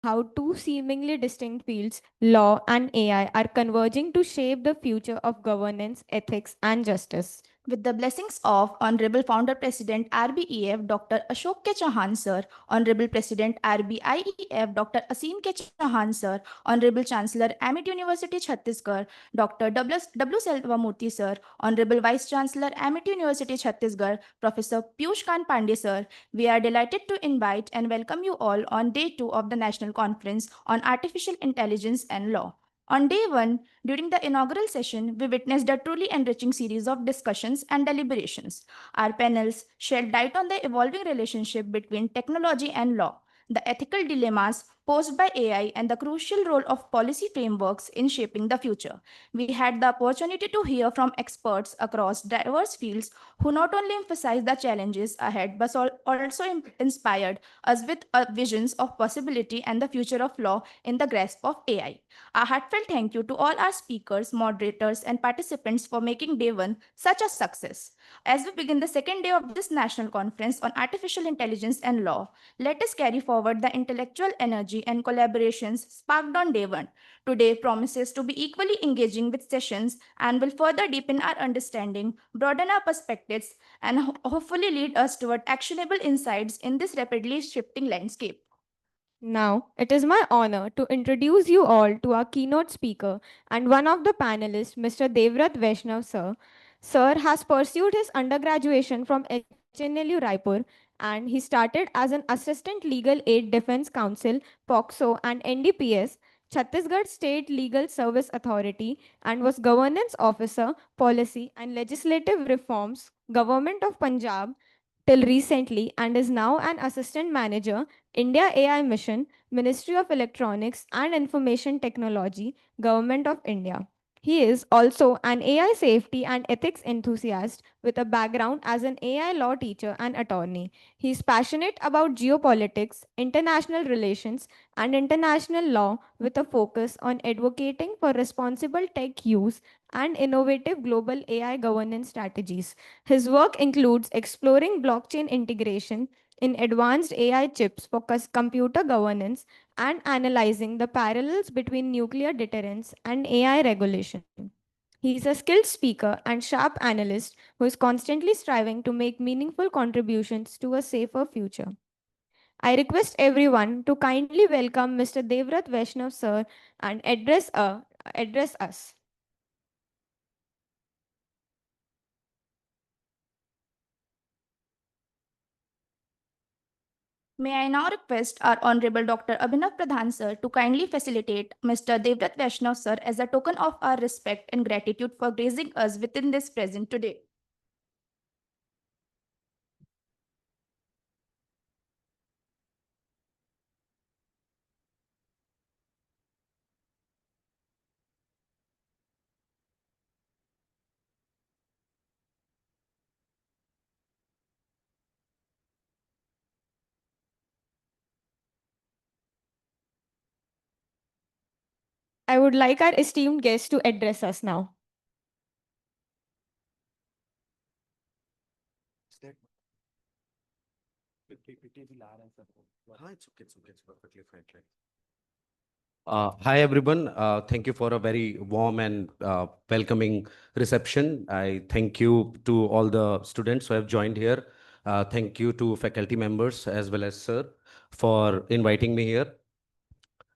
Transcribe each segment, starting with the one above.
how two seemingly distinct fields, law and AI, are converging to shape the future of governance, ethics, and justice. With the blessings of Honorable Founder President RBEF Dr. Ashok K. Chauhan Sir, Honorable President RBIEF Dr. Asim K. Chauhan Sir, Honorable Chancellor Amit University Chhattisgarh Dr. W. Selvamurthy Sir, Honorable Vice Chancellor Amit University Chhattisgarh Professor Piyush Kant Pandey Sir, we are delighted to invite and welcome you all on day 2 of the National Conference on Artificial Intelligence and Law. On day 1, during the inaugural session, we witnessed a truly enriching series of discussions and deliberations. Our panels shed light on the evolving relationship between technology and law, the ethical dilemmas posed by AI, and the crucial role of policy frameworks in shaping the future. We had the opportunity to hear from experts across diverse fields who not only emphasized the challenges ahead but also inspired us with visions of possibility and the future of law in the grasp of AI. A heartfelt thank you to all our speakers, moderators, and participants for making day 1 such a success. As we begin the second day of this national conference on artificial intelligence and law, let us carry forward the intellectual energy and collaborations sparked on day 1. Today promises to be equally engaging with sessions and will further deepen our understanding, broaden our perspectives, and hopefully lead us toward actionable insights in this rapidly shifting landscape. Now, it is my honor to introduce you all to our keynote speaker and one of the panelists, Mr. Devrat Vaishnav, sir. Sir has pursued his undergraduation from HNLU Raipur and he started as an assistant legal aid defense counsel, POCSO, and NDPS, Chhattisgarh State Legal Service Authority, and was governance officer, policy and legislative reforms, Government of Punjab, till recently and is now an assistant manager, India AI Mission, Ministry of Electronics and Information Technology, Government of India. He is also an AI safety and ethics enthusiast with a background as an AI law teacher and attorney. He is passionate about geopolitics, international relations, and international law with a focus on advocating for responsible tech use and innovative global AI governance strategies. His work includes exploring blockchain integration in advanced AI chips for computer governance and analyzing the parallels between nuclear deterrence and AI regulation. He is a skilled speaker and sharp analyst who is constantly striving to make meaningful contributions to a safer future. I request everyone to kindly welcome Mr. Devrat Vaishnav sir and address us. May I now request our Honorable Dr. Abhinav Pradhan Sir to kindly facilitate Mr. Devrat Vaishnav Sir as a token of our respect and gratitude for gracing us within this present today. I would like our esteemed guest to address us now. Is that PPT will add as a it's perfectly fine. Right? Hi everyone. Thank you for a very warm and welcoming reception. I thank you to all the students who have joined here. Thank you to faculty members as well as sir for inviting me here.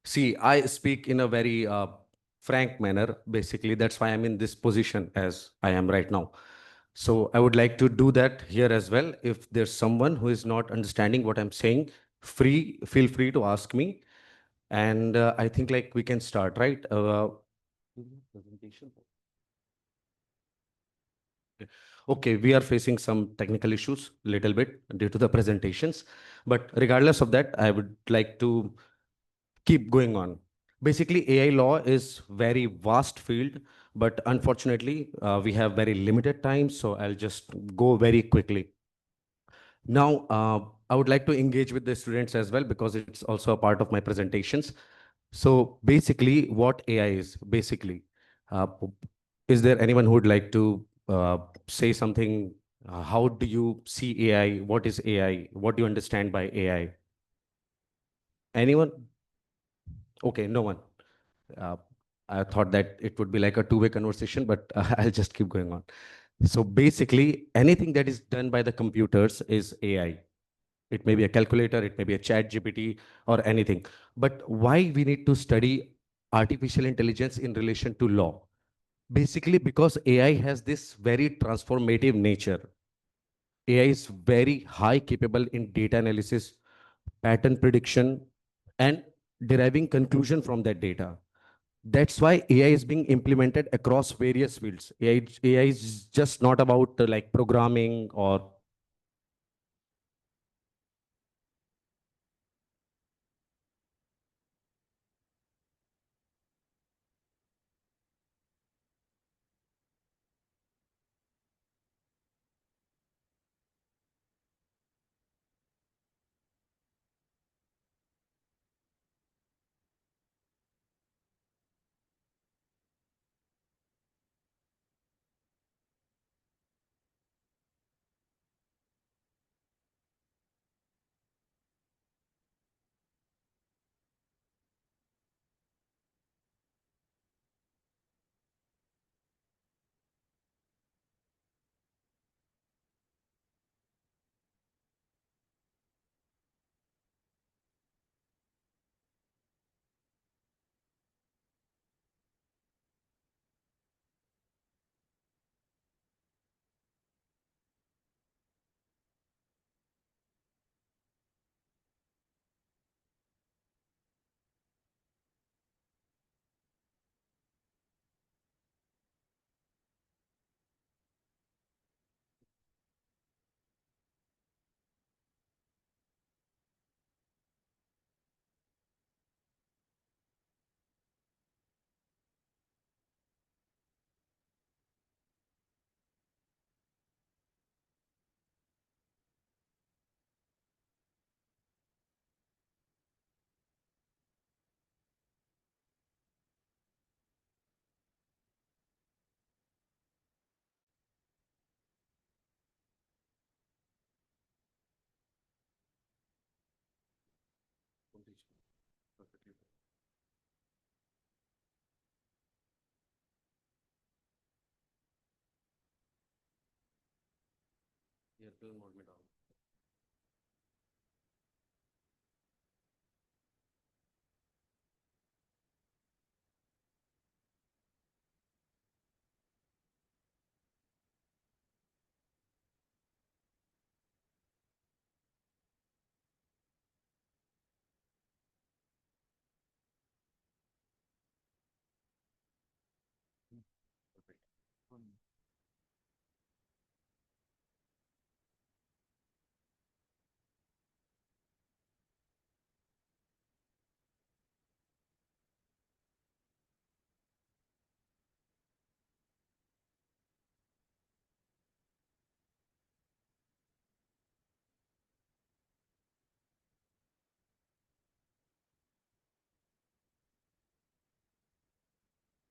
See, I speak in a very frank manner. Basically, that's why I'm in this position as I am right now. So I would like to do that here as well. If there's someone who is not understanding what I'm saying, feel free to ask me. And I think like we can start, right? Presentation. Okay, we are facing some technical issues a little bit due to the presentations. But regardless of that, I would like to keep going on. Basically, AI law is very vast field, but unfortunately, we have very limited time, so I'll just go very quickly. Now, I would like to engage with the students as well because it's also a part of my presentations. So basically, what AI is, basically, uh, is there anyone who would like to say something? How do you see AI? What is AI? What do you understand by AI? Anyone? Okay, no one. Uh, I thought that it would be like a two-way conversation, but I'll just keep going on. So basically, anything that is done by the computers is AI. It may be a calculator, it may be a chat GPT or anything. But why we need to study artificial intelligence in relation to law? Basically, because AI has this very transformative nature. AI is very high capable in data analysis, pattern prediction, and deriving conclusion from that data. That's why AI is being implemented across various fields. AI is just not about like programming or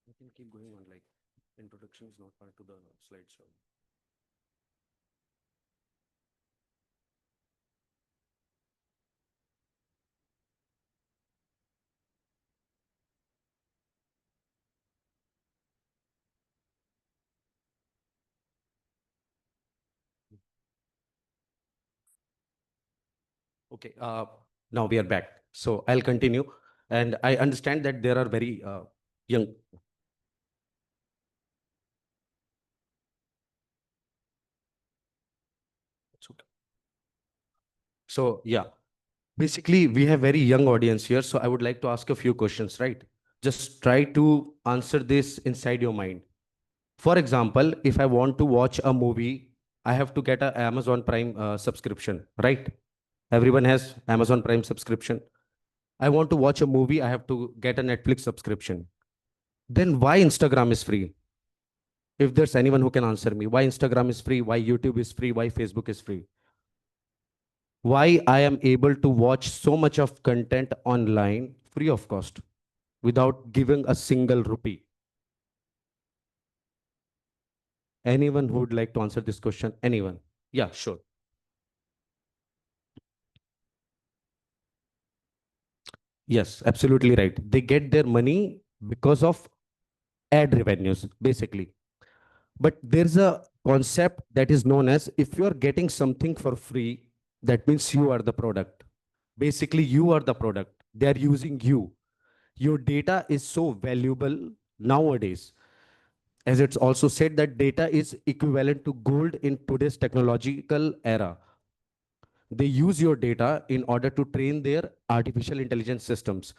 you can keep going on like introduction is not part to the slideshow. Okay, now we are back. So I'll continue. And I understand that there are very young. It's okay. So yeah, basically we have very young audience here. So I would like to ask a few questions, right? Just try to answer this inside your mind. For example, if I want to watch a movie, I have to get a Amazon Prime subscription, right? Everyone has Amazon Prime subscription. I want to watch a movie, I have to get a Netflix subscription. Then why Instagram is free? If there's anyone who can answer me, why Instagram is free, why YouTube is free, why Facebook is free? Why I am able to watch so much of content online free of cost without giving a single rupee? Anyone who would like to answer this question? Anyone? Yeah, sure. Yes, absolutely right. They get their money because of ad revenues, basically. But there's a concept that is known as if you're getting something for free, that means you are the product. Basically, you are the product. They are using you. Your data is so valuable nowadays. As it's also said that data is equivalent to gold in today's technological era. They use your data in order to train their artificial intelligence systems.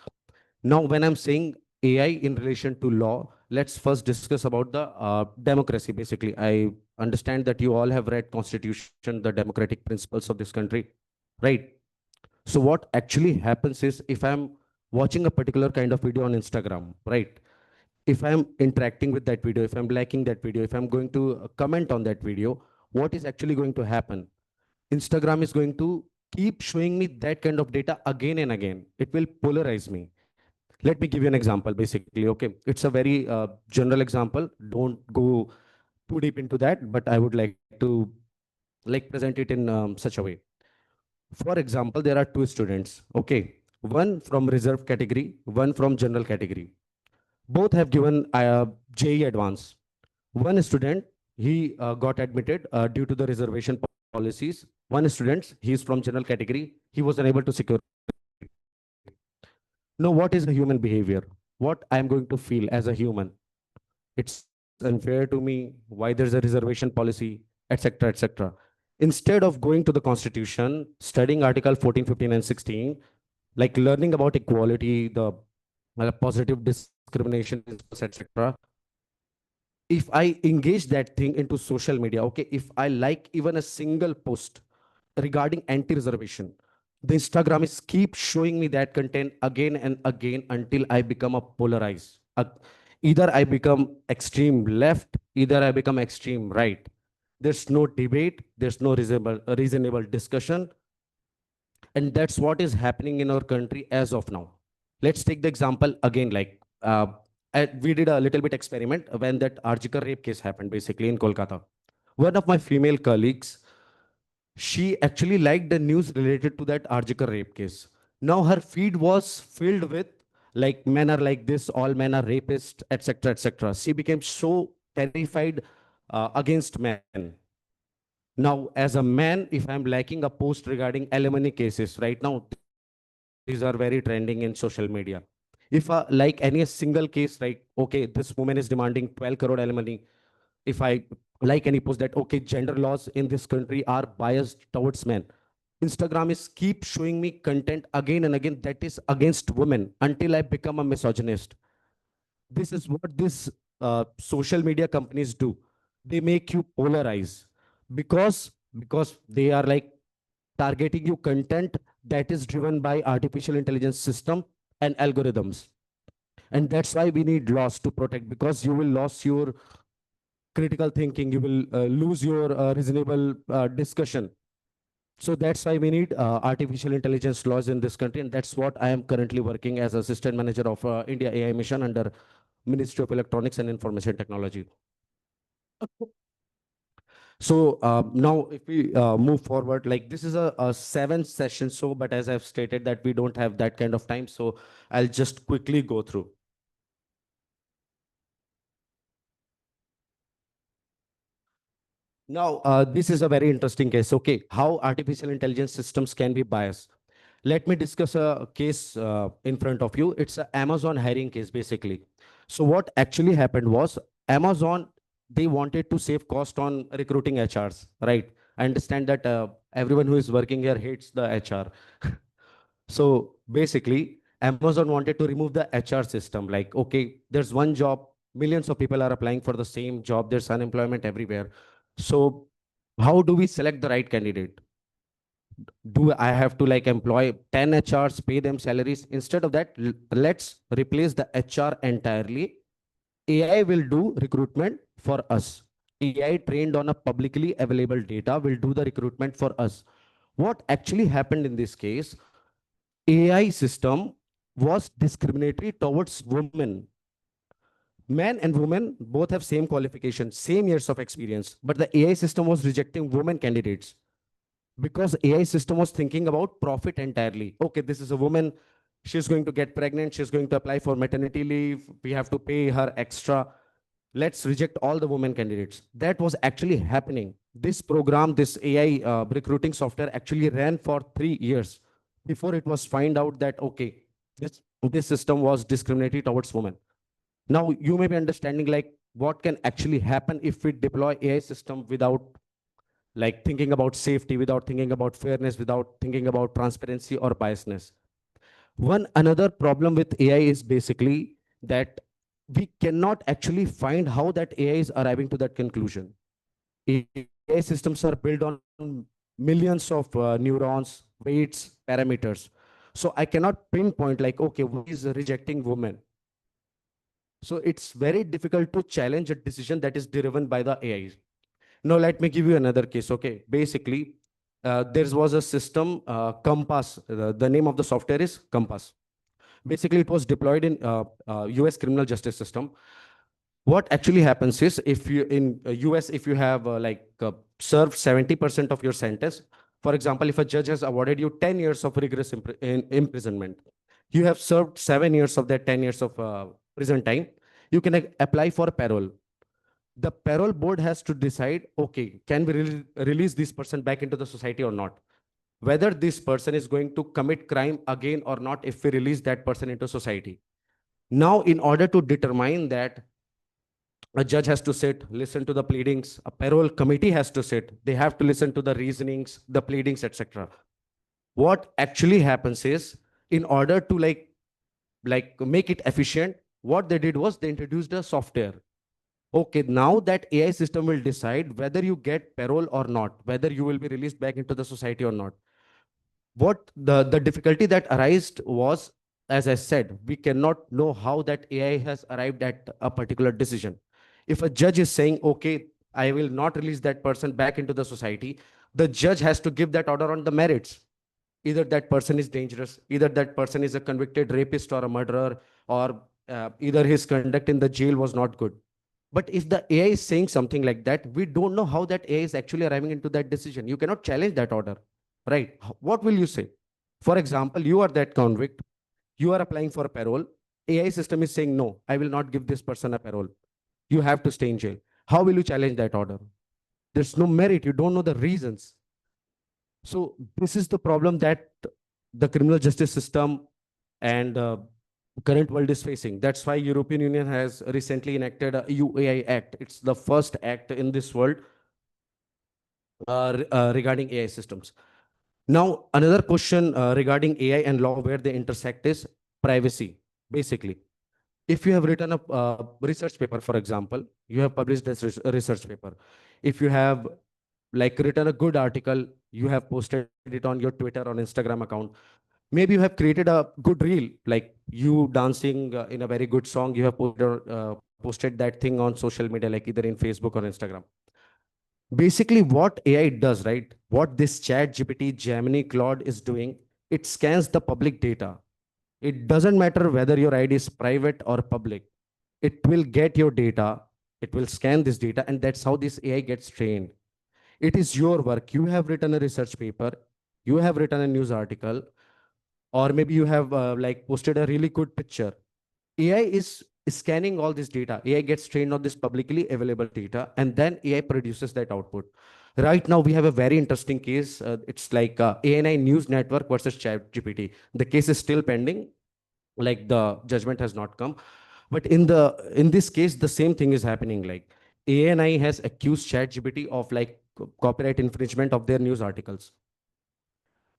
Now, when I'm saying AI in relation to law, let's first discuss about the democracy. Basically, I understand that you all have read Constitution, the democratic principles of this country, right? So what actually happens is if I'm watching a particular kind of video on Instagram, right? If I'm interacting with that video, if I'm liking that video, if I'm going to comment on that video, what is actually going to happen? Instagram is going to keep showing me that kind of data again and again. It will polarize me. Let me give you an example, basically. Okay. It's a very general example. Don't go too deep into that, but I would like to present it in such a way. For example, there are two students. Okay. One from reserve category, one from general category. Both have given JE advance. One student, he got admitted due to the reservation policies. One student, he is from general category. He was unable to secure it. Now, what is a human behavior? What I am going to feel as a human? It's unfair to me. Why there's a reservation policy, etc., etc. Instead of going to the Constitution, studying Article 14, 15, and 16, like learning about equality, the positive discrimination principles, etc. If I engage that thing into social media, okay, if I like even a single post regarding anti-reservation, the Instagram is keep showing me that content again and again until I become a polarized. Either I become extreme left, either I become extreme right. There's no debate, there's no reasonable discussion, and that's what is happening in our country as of now. Let's take the example again, like we did a little bit experiment when that Arjikar rape case happened, basically in Kolkata. One of my female colleagues, she actually liked the news related to that Arjikar rape case. Now her feed was filled with like men are like this, all men are rapists, etc., etc. She became so terrified against men. Now, as a man, if I'm liking a post regarding alimony cases, right now, these are very trending in social media. If like any single case, like, okay, this woman is demanding 12 crore alimony. If I like any post that, okay, gender laws in this country are biased towards men. Instagram is keep showing me content again and again that is against women until I become a misogynist. This is what these social media companies do. They make you polarize because they are like targeting you content that is driven by artificial intelligence system and algorithms. And that's why we need laws to protect, because you will lose your critical thinking, you will lose your reasonable discussion. So that's why we need artificial intelligence laws in this country, and that's what I am currently working as assistant manager of India AI mission under Ministry of Electronics and Information Technology. So now if we move forward, like this is a 7 session show, but as I've stated that we don't have that kind of time, so I'll just quickly go through. Now, this is a very interesting case. Okay, how artificial intelligence systems can be biased. Let me discuss a case in front of you. It's an Amazon hiring case, basically. So what actually happened was Amazon, they wanted to save cost on recruiting HRs, right? I understand that everyone who is working here hates the HR. So basically, Amazon wanted to remove the HR system. Like, okay, there's one job, millions of people are applying for the same job. There's unemployment everywhere. So how do we select the right candidate? Do I have to like employ 10 HRs, pay them salaries? Instead of that, let's replace the HR entirely. AI will do recruitment for us. AI trained on a publicly available data will do the recruitment for us. What actually happened in this case, AI system was discriminatory towards women. Men and women both have same qualifications, same years of experience, but the AI system was rejecting women candidates because AI system was thinking about profit entirely. Okay, this is a woman. She's going to get pregnant. She's going to apply for maternity leave. We have to pay her extra. Let's reject all the women candidates. That was actually happening. This program, this AI recruiting software actually ran for 3 years before it was find out that, okay, this system was discriminatory towards women. Now you may be understanding like what can actually happen if we deploy AI system without like thinking about safety, without thinking about fairness, without thinking about transparency or biasness. One another problem with AI is basically that we cannot actually find how that AI is arriving to that conclusion. AI systems are built on millions of neurons, weights, parameters. So I cannot pinpoint like, okay, why is rejecting women? So it's very difficult to challenge a decision that is driven by the AI. Now, let me give you another case. Okay. Basically, there was a system, Compass. The name of the software is Compass. Basically, it was deployed in US criminal justice system. What actually happens is if you in US, if you have served 70% of your sentence, for example, if a judge has awarded you 10 years of rigorous imprisonment, you have served 7 years of that 10 years of prison time, you can apply for parole. The parole board has to decide, okay, can we release this person back into the society or not? Whether this person is going to commit crime again or not if we release that person into society. Now, in order to determine that, a judge has to sit, listen to the pleadings, a parole committee has to sit, they have to listen to the reasonings, the pleadings, etc. What actually happens is, in order to make it efficient, what they did was they introduced a software. Okay, now that AI system will decide whether you get parole or not, whether you will be released back into the society or not. What the difficulty that arose was, as I said, we cannot know how that AI has arrived at a particular decision. If a judge is saying, okay, I will not release that person back into the society, the judge has to give that order on the merits. Either that person is dangerous, either that person is a convicted rapist or a murderer, or either his conduct in the jail was not good. But if the AI is saying something like that, we don't know how that AI is actually arriving into that decision. You cannot challenge that order, right? What will you say? For example, you are that convict, you are applying for parole. AI system is saying, no, I will not give this person a parole. You have to stay in jail. How will you challenge that order? There's no merit. You don't know the reasons. So this is the problem that the criminal justice system and current world is facing. That's why European Union has recently enacted a EU Act. It's the first act in this world regarding AI systems. Now, another question regarding AI and law where they intersect is privacy, basically. If you have written a research paper, for example, you have published this research paper. If you have written a good article, you have posted it on your Twitter or Instagram account. Maybe you have created a good reel, like you dancing in a very good song. You have posted that thing on social media, like either in Facebook or Instagram. Basically, what AI does, right? What this Chat GPT, Gemini, Claude is doing, it scans the public data. It doesn't matter whether your ID is private or public. It will get your data. It will scan this data, and that's how this AI gets trained. It is your work. You have written a research paper. You have written a news article, or maybe you have posted a really good picture. AI is scanning all this data. AI gets trained on this publicly available data, and then AI produces that output. Right now, we have a very interesting case. It's like ANI News Network versus ChatGPT. The case is still pending. Like the judgment has not come, but in this case, the same thing is happening. Like ANI has accused ChatGPT of copyright infringement of their news articles.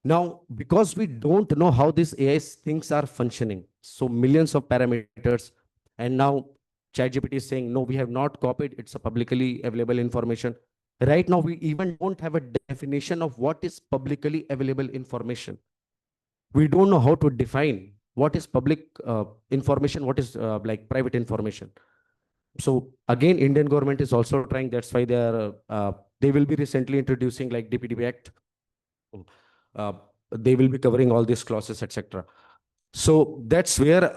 Now, because we don't know how these AI things are functioning, so millions of parameters, and now ChatGPT is saying, no, we have not copied, it's a publicly available information. Right now, we even don't have a definition of what is publicly available information. We don't know how to define what is public information, what is private information. So again, Indian government is also trying. That's why they will be recently introducing like DPDP Act. Uh, they will be covering all these clauses, etc. So that's where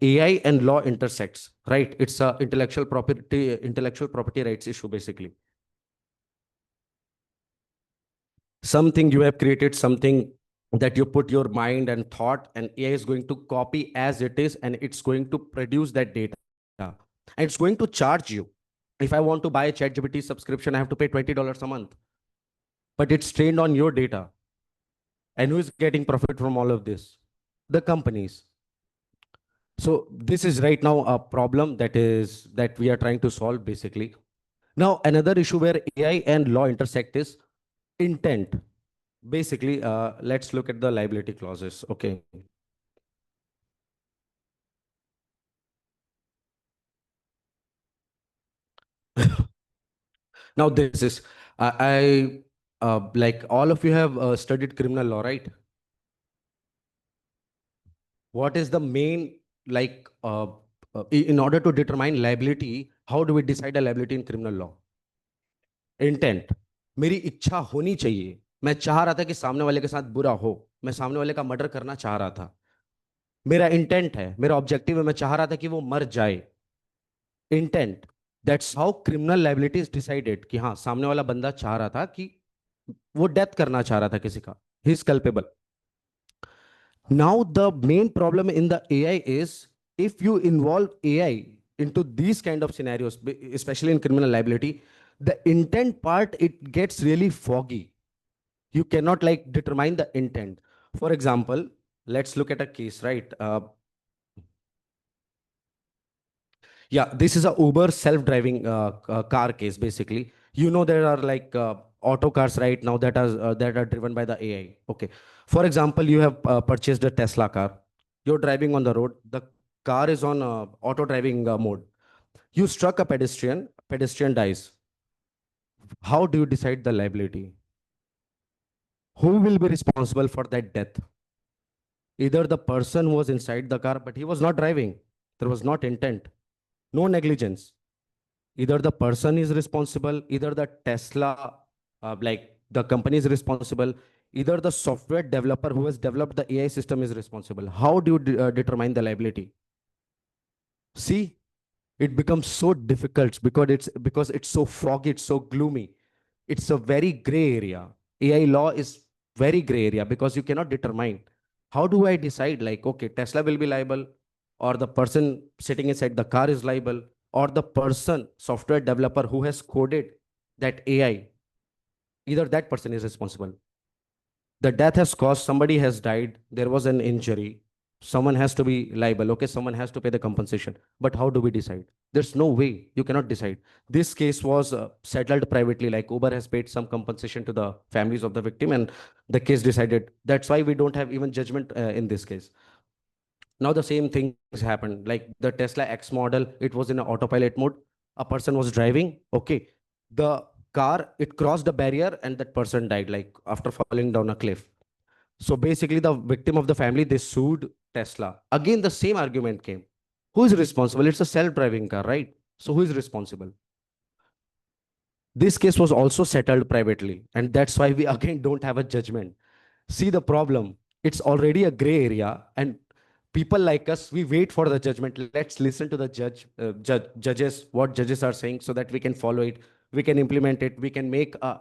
AI and law intersects, right? It's a intellectual property rights issue, basically. Something you have created, something that you put your mind and thought, and AI is going to copy as it is, and it's going to produce that data, and it's going to charge you. If I want to buy a ChatGPT subscription, I have to pay $20 a month, but it's trained on your data. And who is getting profit from all of this? The companies. So this is right now a problem that we are trying to solve basically. Now another issue where AI and law intersect is intent. Basically, let's look at the liability clauses. Okay. Now this is I like all of you have studied criminal law, right? What is the main like in order to determine liability, how do we decide a liability in criminal law? Intent. मेरी इच्छा होनी चाहिए, मैं चाह रहा था कि सामने वाले के साथ बुरा हो, मैं सामने वाले का मर्डर करना चाह रहा था, मेरा इंटेंट है, मेरा ऑब्जेक्टिव है, मैं चाह रहा था कि वो मर जाए. Intent. That's how criminal liability is decided कि हाँ सामने वाला बंदा चाह रहा था कि वो डेथ करना चाह रहा था किसी का, he is culpable. Now, the main problem in the AI is if you involve AI into these kind of scenarios, especially in criminal liability, the intent part, it gets really foggy. You cannot like determine the intent. For example, let's look at a case, right? Yeah, this is a Uber self-driving car case, basically. You know, there are like auto cars right now that are driven by the AI. Okay. For example, you have purchased a Tesla car. You're driving on the road. The car is on auto driving mode. You struck a pedestrian. Pedestrian dies. How do you decide the liability? Who will be responsible for that death? Either the person who was inside the car, but he was not driving. There was not intent. No negligence. Either the person is responsible, either the Tesla, like the company is responsible, either the software developer who has developed the AI system is responsible. How do you determine the liability? See, it becomes so difficult because it's so foggy, it's so gloomy. It's a very gray area. AI law is very gray area because you cannot determine. How do I decide like, okay, Tesla will be liable, or the person sitting inside the car is liable, or the person, software developer who has coded that AI, either that person is responsible. The death has caused, somebody has died, there was an injury, someone has to be liable. Okay, someone has to pay the compensation, but how do we decide? There's no way, you cannot decide. This case was settled privately, like Uber has paid some compensation to the families of the victim, and the case decided. That's why we don't have even judgment in this case. Now the same things happened, like the Tesla X model, it was in an autopilot mode. A person was driving, okay, the car, it crossed the barrier and that person died like after falling down a cliff. So basically the victim of the family, they sued Tesla. Again the same argument came. Who is responsible? It's a self-driving car, right? So who is responsible? This case was also settled privately, and that's why we again don't have a judgment. See the problem, it's already a gray area, and people like us, we wait for the judgment. Let's listen to the judges, what judges are saying, so that we can follow it, we can implement it, we can make a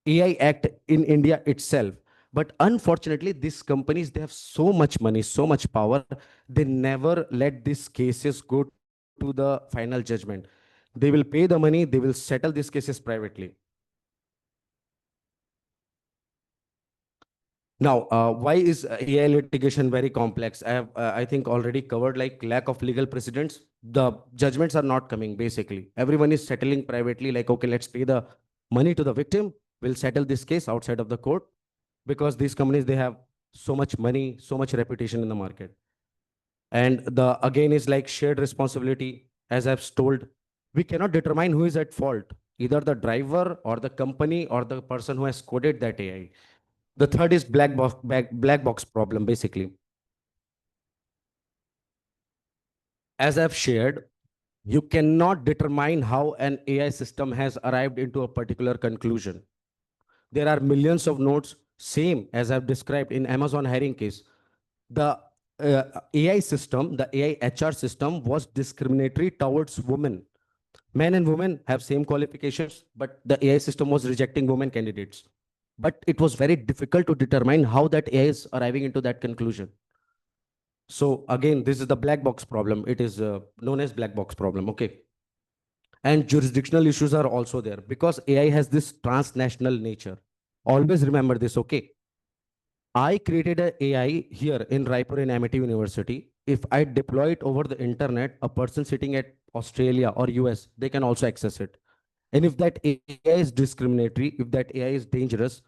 AI act in India itself. But unfortunately, these companies, they have so much money, so much power, they never let these cases go to the final judgment. They will pay the money, they will settle these cases privately. Now, why is AI litigation very complex? I think, already covered like lack of legal precedents. The judgments are not coming, basically. Everyone is settling privately, like, okay, let's pay the money to the victim. We'll settle this case outside of the court, because these companies, they have so much money, so much reputation in the market. And the again is like shared responsibility. As I've told, we cannot determine who is at fault, either the driver or the company or the person who has coded that AI. The third is black box problem, basically. As I've shared, you cannot determine how an AI system has arrived into a particular conclusion. There are millions of notes, same as I've described in Amazon hiring case. The AI system, the AI HR system was discriminatory towards women. Men and women have same qualifications, but the AI system was rejecting women candidates. but it was very difficult to determine how that AI is arriving into that conclusion. So again, this is the black box problem. It is known as black box problem. Okay. And jurisdictional issues are also there because AI has this transnational nature. Always remember this. Okay. I created an AI here in Raipur in MIT University. If I deploy it over the internet, a person sitting at Australia or US, they can also access it. And if that AI is discriminatory, if that AI is dangerous,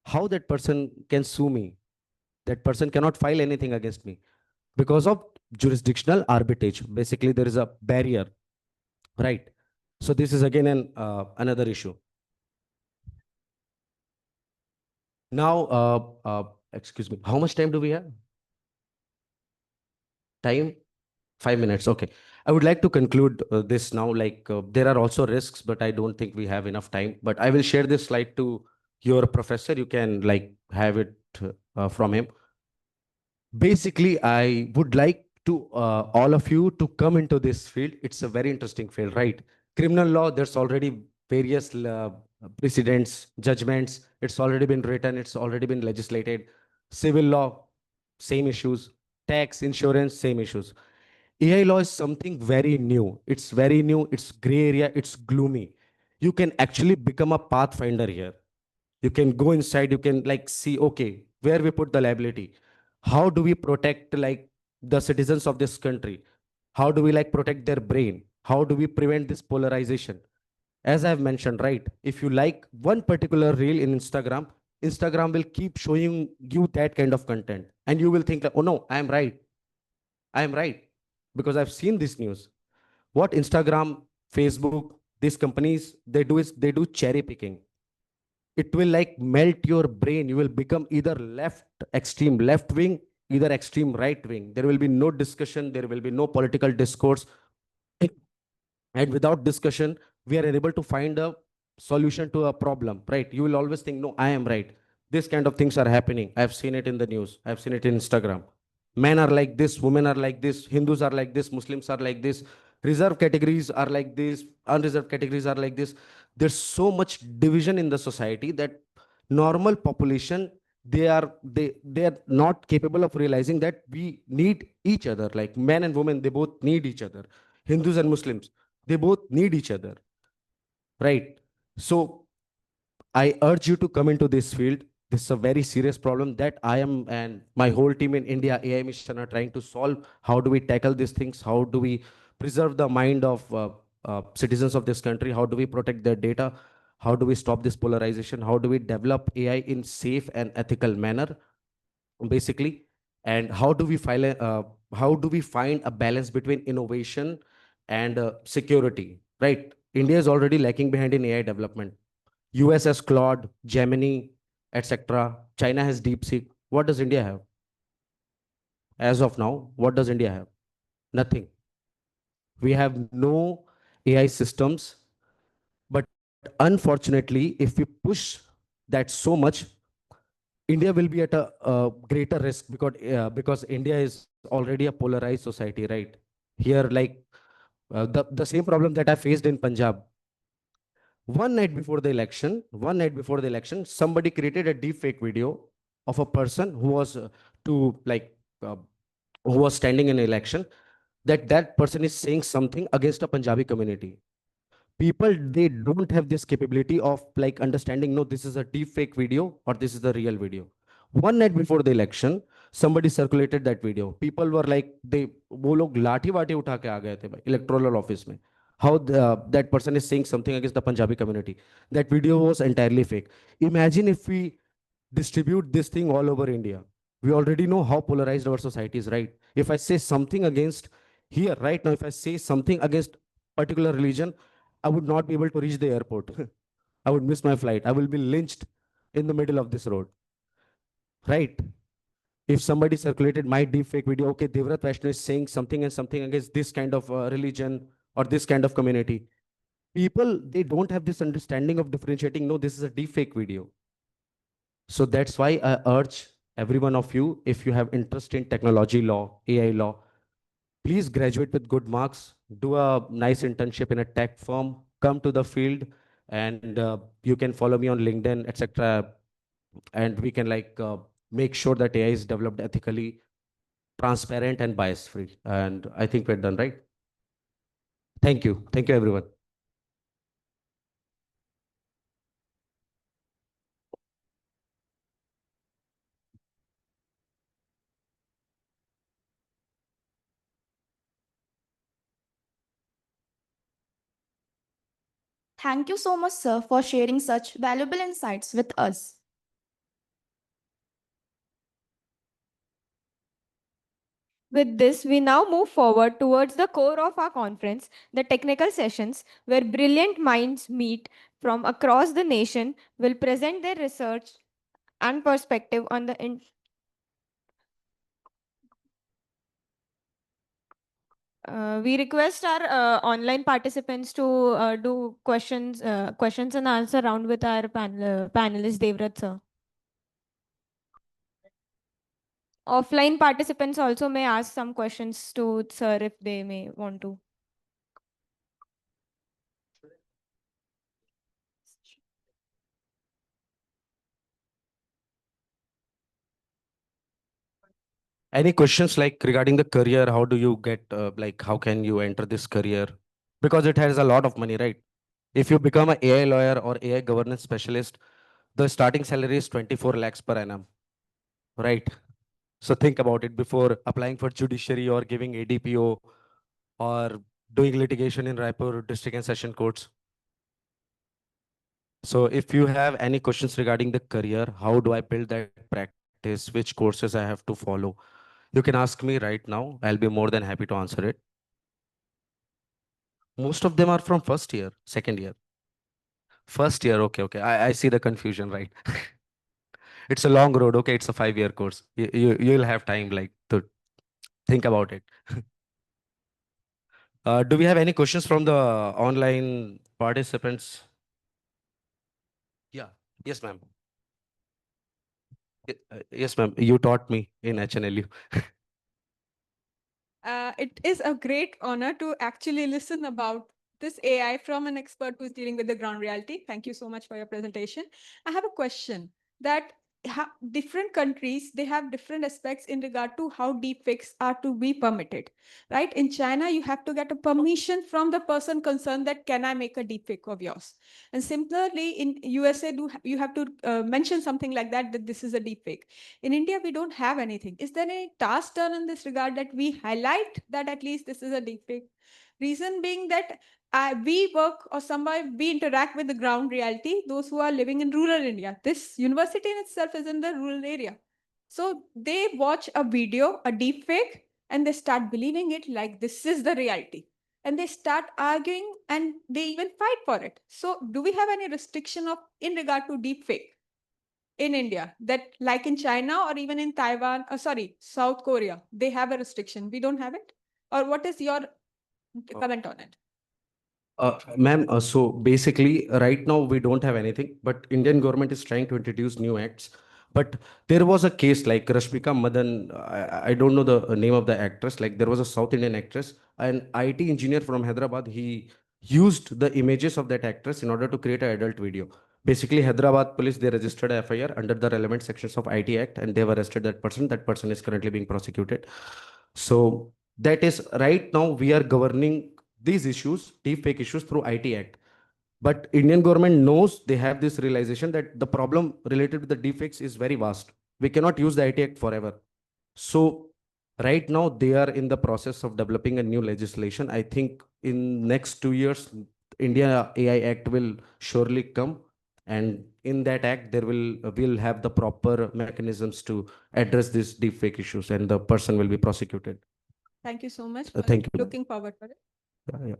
how that person can sue me? That person cannot file anything against me because of jurisdictional arbitrage. Basically, there is a barrier, right? So this is again another issue. Now, excuse me, how much time do we have? Time? 5 minutes. Okay. I would like to conclude this now. Like there are also risks, but I don't think we have enough time. But I will share this slide to your professor. You can like have it from him. Basically, I would like to all of you to come into this field. It's a very interesting field, right? Criminal law, there's already various precedents, judgments. It's already been written. It's already been legislated. Civil law, same issues. Tax, insurance, same issues. AI law is something very new. It's very new. It's gray area. It's gloomy. You can actually become a pathfinder here. You can go inside. You can like see, okay, where we put the liability. How do we protect like the citizens of this country? How do we like protect their brain? How do we prevent this polarization? As I've mentioned, right? If you like one particular reel in Instagram, Instagram will keep showing you that kind of content. And you will think like, oh no, I am right. I am right. Because I've seen this news. What Instagram, Facebook, these companies, they do is they do cherry picking. It will like melt your brain. You will become either left extreme left wing, either extreme right wing. There will be no discussion. There will be no political discourse. And without discussion, we are unable to find a solution to a problem, right? You will always think, no, I am right. This kind of things are happening. I've seen it in the news. I've seen it in Instagram. Men are like this, women are like this, Hindus are like this, Muslims are like this, reserved categories are like this, unreserved categories are like this. There's so much division in the society that normal population, they are not capable of realizing that we need each other. Like men and women, they both need each other. Hindus and Muslims, they both need each other, right? So I urge you to come into this field. This is a very serious problem that I am and my whole team in India AI mission are trying to solve. How do we tackle these things? How do we preserve the mind of citizens of this country? How do we protect their data? How do we stop this polarization? How do we develop AI in safe and ethical manner, basically? And how do we find a balance between innovation and security? Right? India is already lacking behind in AI development. US has Claude, Gemini, etc. China has DeepSeek. What does India have? As of now, what does India have? Nothing. We have no AI systems. But unfortunately, if we push that so much, India will be at a greater risk because India is already a polarized society, right? Here, like the same problem that I faced in Punjab. One night before the election, somebody created a deep fake video of a person who was to like uh, who was standing in an election, that person is saying something against a Punjabi community. People, they don't have this capability of like understanding, no, this is a deep fake video or this is the real video. One night before the election, somebody circulated that video. People were like, they वो लोग लाठी वाठी उठा के आ गए थे भाई electoral office में. How that person is saying something against the Punjabi community. That video was entirely fake. Imagine if we distribute this thing all over India. We already know how polarized our society is, right? If I say something against here right now, if I say something against particular religion, I would not be able to reach the airport. I would miss my flight. I will be lynched in the middle of this road, right? If somebody circulated my deepfake video, okay, Devrat Vaishnav is saying something and something against this kind of religion or this kind of community. People, they don't have this understanding of differentiating. No, this is a deepfake video. So that's why I urge every one of you, if you have interest in technology law, AI law, please graduate with good marks, do a nice internship in a tech firm, come to the field, and you can follow me on LinkedIn, etc. and we can make sure that AI is developed ethically, transparent, and bias free. And I think we're done, right? Thank you, everyone. Thank you so much, sir, for sharing such valuable insights with us. With this, we now move forward towards the core of our conference, the technical sessions, where brilliant minds meet from across the nation will present their research and perspective on the we request our online participants to do questions and answer round with our panelist Devrat sir. Offline participants also may ask some questions to sir if they may want to. Any questions like regarding the career? How do you get how can you enter this career? Because it has a lot of money, right? If you become an AI lawyer or AI governance specialist, the starting salary is 24 lakhs per annum, right? So think about it before applying for judiciary or giving ADPO or doing litigation in Raipur district and session courts. So if you have any questions regarding the career, how do I build that practice, which courses I have to follow, you can ask me right now. I'll be more than happy to answer it. Most of them are from first year, second year. First year, okay, okay. I see the confusion, right? It's a long road, okay. It's a 5-year course. You'll have time to think about it. Do we have any questions from the online participants? Yeah. Yes, ma'am. Yes, ma'am. You taught me in HNLU. It is a great honor to actually listen about this AI from an expert who's dealing with the ground reality. Thank you so much for your presentation. I have a question that different countries, they have different aspects in regard to how deepfakes are to be permitted, right? In China, you have to get a permission from the person concerned that can I make a deepfake of yours? And similarly, in USA, you have to mention something like that, that this is a deepfake. In India, we don't have anything. Is there any task done in this regard that we highlight that at least this is a deepfake? Reason being that we work or somewhere we interact with the ground reality, those who are living in rural India. This university in itself is in the rural area. So they watch a video, a deepfake, and they start believing it like this is the reality. And they start arguing and they even fight for it. So do we have any restriction of in regard to deepfake in India that like in China or even in Taiwan, sorry, South Korea, they have a restriction. We don't have it? Or what is your comment on it? Ma'am, so basically, right now we don't have anything, but Indian government is trying to introduce new acts. But there was a case like Rashmika Madan. I don't know the name of the actress. Like there was a South Indian actress, an IT engineer from Hyderabad. He used the images of that actress in order to create an adult video. Basically, Hyderabad police they registered a FIR under the relevant sections of IT Act, and they have arrested that person. That person is currently being prosecuted. So that is right now we are governing these issues, deepfake issues through IT Act. But Indian government knows they have this realization that the problem related to the deepfakes is very vast. We cannot use the IT Act forever. So right now they are in the process of developing a new legislation. I think in next 2 years, India AI Act will surely come. And in that act, there will have the proper mechanisms to address these deepfake issues, and the person will be prosecuted. Thank you so much. Thank you, ma'am. Looking forward for it. Yeah.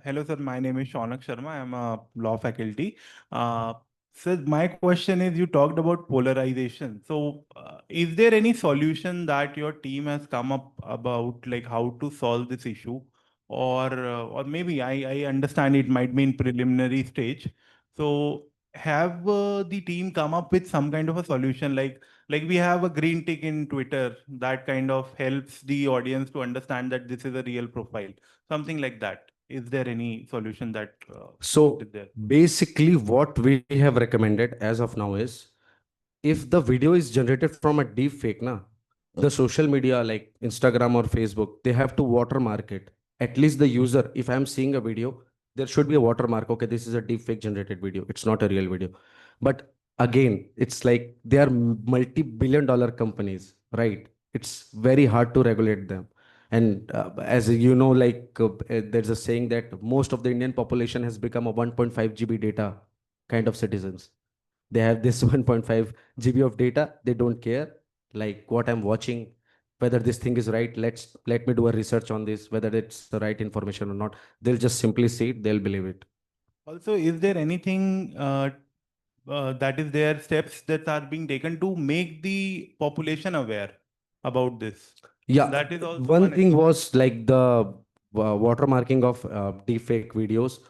Hello, sir. My name is Shaunak Sharma. I'm a law faculty. Sir, my question is, you talked about polarization. So, is there any solution that your team has come up about, like how to solve this issue? Or maybe I understand it might be in preliminary stage. So, have the team come up with some kind of a solution, like we have a green tick in Twitter that kind of helps the audience to understand that this is a real profile, something like that? Is there any solution that So is there? basically, what we have recommended as of now is, if the video is generated from a deep fake, na, the social media like Instagram or Facebook, they have to watermark it. At least the user, if I'm seeing a video, there should be a watermark. Okay, this is a deep fake generated video. It's not a real video. But again, it's like they are multi-billion dollar companies, right? It's very hard to regulate them. And as you know, like there's a saying that most of the Indian population has become a 1.5 GB data kind of citizens. They have this 1.5 GB of data. They don't care like what I'm watching, whether this thing is right. Let me do a research on this, whether it's the right information or not. They'll just simply see it, they'll believe it. Also, is there anything that is there, steps that are being taken to make the population aware about this? Yeah, That is also one one. thing was like the watermarking of deepfake videos.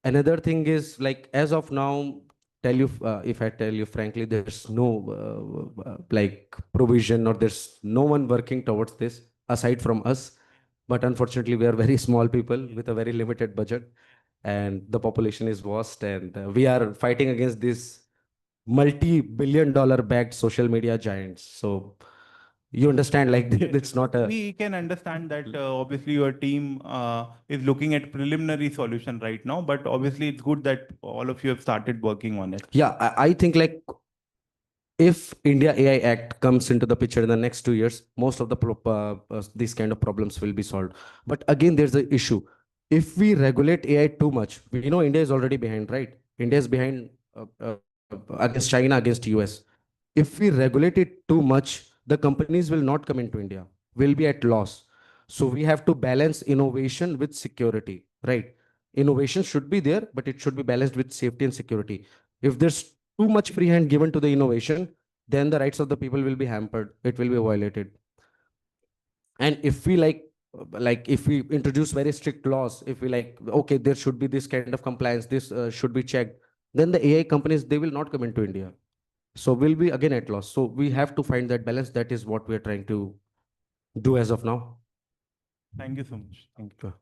Another thing is like as of now, tell you if I tell you frankly, there's no like provision, or there's no one working towards this aside from us. But unfortunately, we are very small people with a very limited budget, and the population is vast, and we are fighting against these multi-billion dollar backed social media giants. So you understand, like Yes, it's not a. we can understand that obviously your team is looking at preliminary solution right now, but obviously it's good that all of you have started working on it. Yeah, I think like if India AI Act comes into the picture in the next 2 years, most of the these kind of problems will be solved. But again, there's the issue. If we regulate AI too much, we know India is already behind, right? India is behind against China, against US. If we regulate it too much, the companies will not come into India, will be at loss. So we have to balance innovation with security, right? Innovation should be there, but it should be balanced with safety and security. If there's too much free hand given to the innovation, then the rights of the people will be hampered. It will be violated. And if we like if we introduce very strict laws, if we like, okay, there should be this kind of compliance, this should be checked, then the AI companies, they will not come into India. So we'll be again at loss. So we have to find that balance. That is what we're trying to do as of now. Thank you so much. Thank you.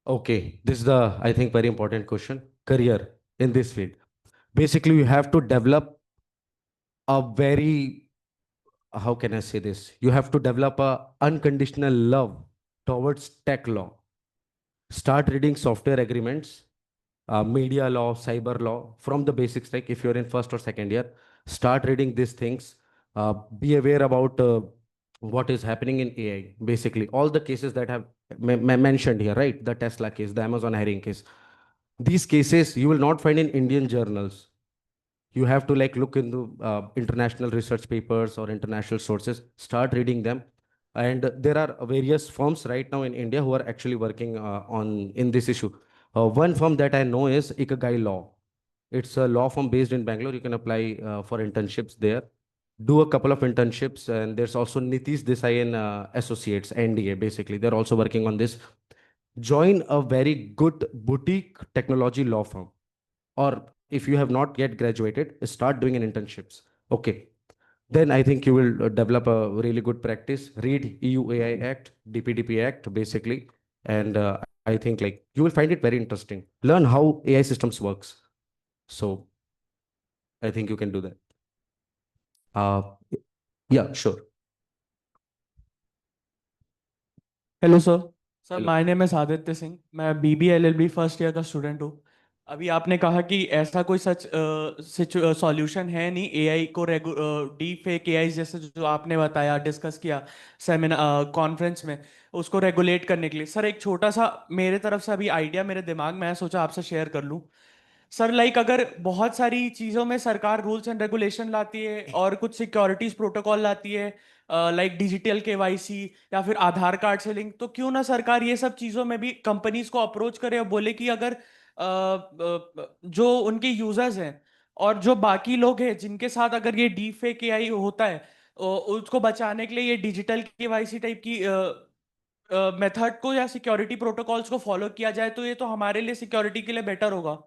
Okay, this is the, I think, very important question. Career in this field. Basically, you have to develop a very, how can I say this? You have to develop a unconditional love towards tech law. Start reading software agreements, media law, cyber law from the basics. Like if you're in first or second year, start reading these things. Be aware about what is happening in AI. Basically, all the cases that have mentioned here, right? The Tesla case, the Amazon hiring case. These cases you will not find in Indian journals. You have to like look into international research papers or international sources, start reading them. And there are various firms right now in India who are actually working on in this issue. One firm that I know is Ikagai Law. It's a law firm based in Bangalore. You can apply for internships there, do a couple of internships. And there's also Nitish Desai and Associates, NDA. Basically, they're also working on this. Join a very good boutique technology law firm, or if you have not yet graduated, start doing an internships. Okay, then I think you will develop a really good practice. Read EU AI Act, DPDP Act, basically. And I think like you will find it very interesting. Learn how AI systems works. So I think you can do that. uh yeah, sure. Hello sir. Sir Hello. My name is Aditya Singh, मैं BBLLB first year का student हूँ। अभी आपने कहा कि ऐसा कोई सच solution है नहीं एआई को डीप फेक एआई जैसे जो आपने बताया डिस्कस किया सेमिनार कॉन्फ्रेंस में, उसको रेगुलेट करने के लिए। सर एक छोटा सा मेरे तरफ से अभी आइडिया मेरे दिमाग में है, सोचा आपसे शेयर कर लूँ। सर लाइक अगर बहुत सारी चीज़ों में सरकार रूल्स एंड रेगुलेशन लाती है और कुछ सिक्योरिटीज प्रोटोकॉल लाती है, लाइक डिजिटल केवाईसी या फिर आधार कार्ड से लिंक, तो क्यों ना सरकार ये सब चीज़ों में भी कंपनीज को अप्रोच करे और बोले कि अगर जो उनके यूजर्स हैं और जो बाकी लोग हैं जिनके साथ अगर ये डीप फेक एआई होता है, उसको बचाने के लिए ये डिजिटल केवाईसी टाइप की मेथड को या सिक्योरिटी प्रोटोकॉल्स को फॉलो किया जाए, तो ये तो हमारे लिए सिक्योरिटी के लिए बेटर होगा।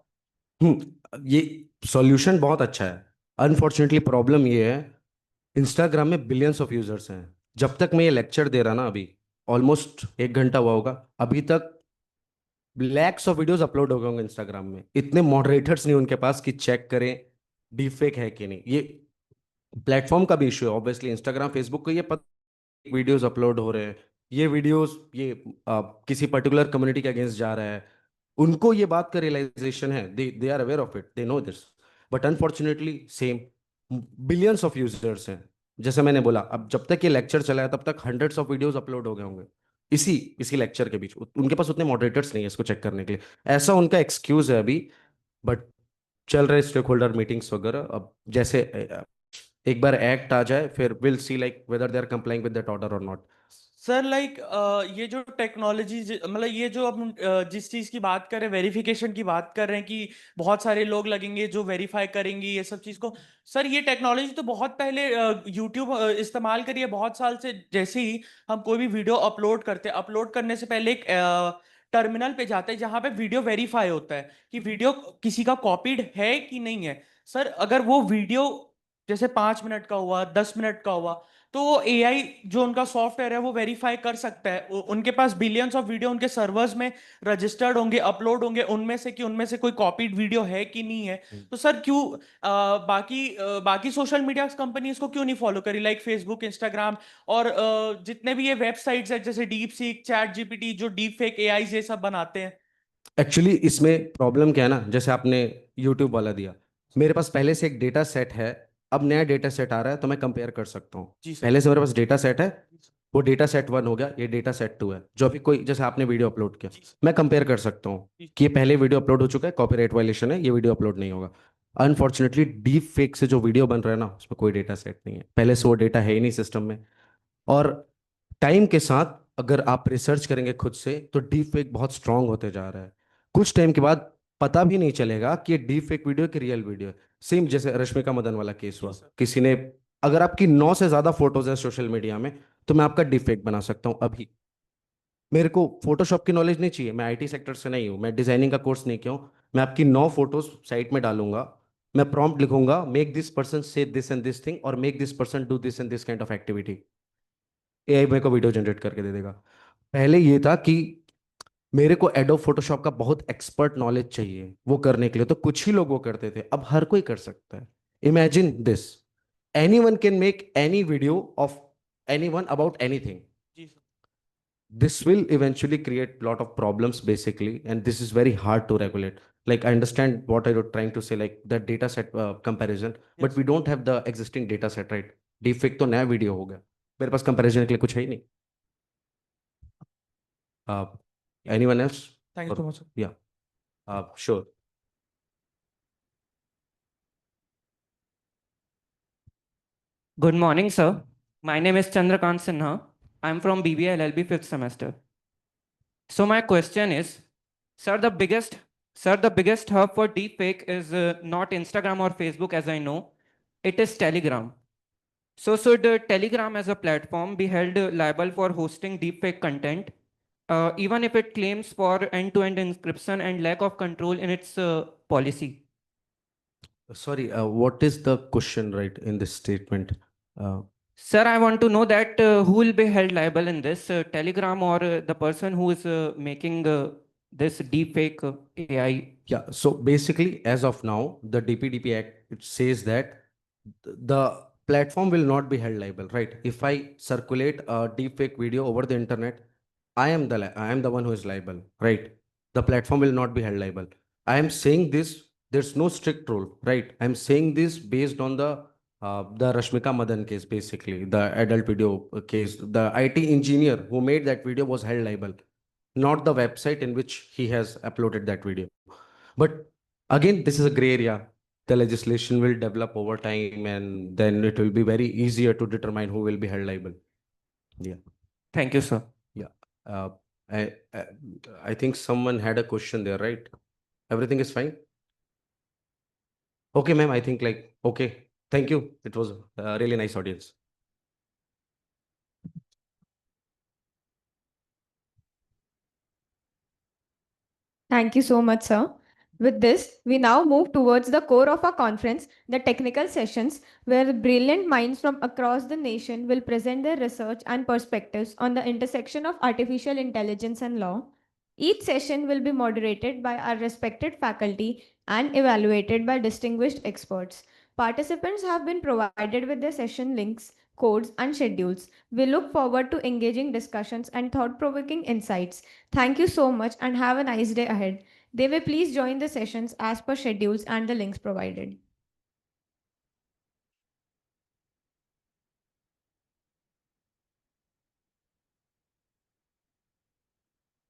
ये सॉल्यूशन बहुत अच्छा है। अनफॉर्चुनेटली प्रॉब्लम ये है, इंस्टाग्राम में बिलियंस ऑफ यूजर्स हैं, जब तक मैं ये लेक्चर दे रहा ना, अभी ऑलमोस्ट 1 घंटा हुआ होगा, अभी तक लैक्स ऑफ वीडियोस अपलोड हो गए होंगे इंस्टाग्राम में। इतने मॉडरेटर्स नहीं उनके पास कि चेक करें डीफेक है कि नहीं। ये प्लेटफॉर्म का भी इशू है ऑब्वियसली। इंस्टाग्राम फेसबुक को ये पता वीडियोस अपलोड हो रहे हैं, ये वीडियोस ये किसी पर्टिकुलर कम्युनिटी के अगेंस्ट जा रहा है, उनको ये बात का रियलाइजेशन है, they are aware of it, they know this. But unfortunately same billions of users हैं। जैसे मैंने बोला, अब जब तक ये लेक्चर चला है तब तक हंड्रेड्स ऑफ वीडियोस अपलोड हो गए होंगे इसी इसी लेक्चर के बीच। उनके पास उतने मॉडरेटर्स नहीं है इसको चेक करने के लिए, ऐसा उनका एक्सक्यूज है अभी। बट चल रहे स्टेक होल्डर मीटिंग्स वगैरह। अब जैसे एक बार एक्ट आ जाए, फिर will see like whether they are complying with that order और नॉट। सर लाइक ये जो टेक्नोलॉजी मतलब ये जो हम जिस चीज की बात कर रहे हैं, वेरिफिकेशन की बात कर रहे हैं कि बहुत सारे लोग लगेंगे जो वेरीफाई करेंगे ये सब चीज को। सर ये टेक्नोलॉजी तो बहुत पहले यूट्यूब इस्तेमाल करिए बहुत साल से। जैसे ही हम कोई भी वीडियो अपलोड करते हैं, अपलोड करने से पहले एक टर्मिनल पे जाते हैं जहां पे वीडियो वेरीफाई होता है कि वीडियो किसी का कॉपीड है कि नहीं है। सर अगर वो वीडियो जैसे 5 मिनट का हुआ, 10 मिनट का हुआ, तो वो एआई जो उनका सॉफ्टवेयर है वो वेरीफाई कर सकता है। उनके पास बिलियंस ऑफ वीडियो उनके सर्वर्स में रजिस्टर्ड होंगे, अपलोड होंगे, उनमें से कि उनमें से कोई कॉपीड वीडियो है कि नहीं है। तो सर क्यों बाकी सोशल मीडिया कंपनी इसको क्यों नहीं फॉलो करी, लाइक फेसबुक, इंस्टाग्राम और जितने भी ये वेबसाइट्स है जैसे डीप सीक, चैट जीपीटी, जो डीप फेक एआई ये सब बनाते हैं। एक्चुअली इसमें प्रॉब्लम क्या है ना, जैसे आपने यूट्यूब वाला दिया, मेरे पास पहले से एक डेटा सेट है, अब नया डेटा सेट आ रहा है तो मैं कंपेयर कर सकता हूँ। जी सर। पहले से मेरे पास डेटा सेट है, वो डेटा सेट 1 हो गया, ये डेटा सेट 2 है। जो अभी कोई जैसे आपने वीडियो अपलोड किया, जी सर। मैं कंपेयर कर सकता हूँ जी। कि ये पहले वीडियो अपलोड हो चुका है, कॉपीराइट वायलेशन है, ये वीडियो अपलोड नहीं होगा। अनफॉर्चुनेटली डीप फेक से जो वीडियो बन रहा है ना, उसमें कोई डेटा सेट नहीं है, पहले से वो डेटा है ही नहीं सिस्टम में। और टाइम के साथ अगर आप रिसर्च करेंगे खुद से तो डीप फेक बहुत स्ट्रांग होते जा रहा है। कुछ टाइम के बाद पता भी नहीं चलेगा कि ये डीप फेक वीडियो कि रियल वीडियो है। सेम जैसे रश्मिका मदन वाला केस जी हुआ, सर। किसी ने, अगर आपकी 9 से ज्यादा फोटोज है सोशल मीडिया में, तो मैं आपका डीप फेक बना सकता हूँ अभी। मेरे को फोटोशॉप की नॉलेज नहीं चाहिए, मैं आईटी सेक्टर से नहीं हूँ, मैं डिजाइनिंग का कोर्स नहीं किया हूँ। मैं आपकी 9 फोटोज साइट में डालूंगा, मैं प्रॉम्प्ट लिखूंगा, मेक दिस पर्सन से दिस एंड दिस थिंग और make this person do this and this kind of activity. AI मेरे को वीडियो जनरेट करके दे देगा। पहले ये था कि मेरे को एडोब फोटोशॉप का बहुत एक्सपर्ट नॉलेज चाहिए वो करने के लिए, तो कुछ ही लोग वो करते थे, अब हर कोई कर सकता है। Imagine this, anyone can make any video of anyone about anything. जी sir. This will eventually create a lot of problems basically, and this is very hard to regulate. Like I understand what you're trying to say, like the data set comparison, but yes. we don't have the existing data set, right? Deepfake तो नया video हो गया, मेरे पास comparison के लिए कुछ है ही नहीं। uh, Anyone else? Thank you Or so much sir. yeah, sure. Good morning, sir. My name is Chandrakant Sinha. I'm from BBA LLB 5th semester. So my question is, sir, the biggest hub for deepfake is not Instagram or Facebook, as I know. It is Telegram. So should Telegram as a platform be held liable for hosting deepfake content, even if it claims for end-to-end encryption and lack of control in its policy? Sorry, what is the question right in this statement? uh, Sir, I want to know that who will be held liable in this, Telegram or the person who is making this deepfake AI? Yeah, so basically, as of now, the DPDP Act, it says that the platform will not be held liable, right? If I circulate a deepfake video over the internet, I am the one who is liable, right? The platform will not be held liable. I am saying this, there's no strict rule, right? I'm saying this based on the Rashmika Madan case, basically, the adult video case. The IT engineer who made that video was held liable, not the website in which he has uploaded that video. But again, this is a gray area. The legislation will develop over time, and then it will be very easier to determine who will be held liable. Yeah, Thank you, sir. yeah. Uh, I I think someone had a question there, right? Everything is fine. Okay, ma'am. I think like okay. Thank you. It was a really nice audience. Thank you so much, sir. With this, we now move towards the core of our conference, the technical sessions, where brilliant minds from across the nation will present their research and perspectives on the intersection of artificial intelligence and law. Each session will be moderated by our respected faculty and evaluated by distinguished experts. Participants have been provided with their session links, codes, and schedules. We look forward to engaging discussions and thought provoking insights. Thank you so much and have a nice day ahead. They will please join the sessions as per schedules and the links provided.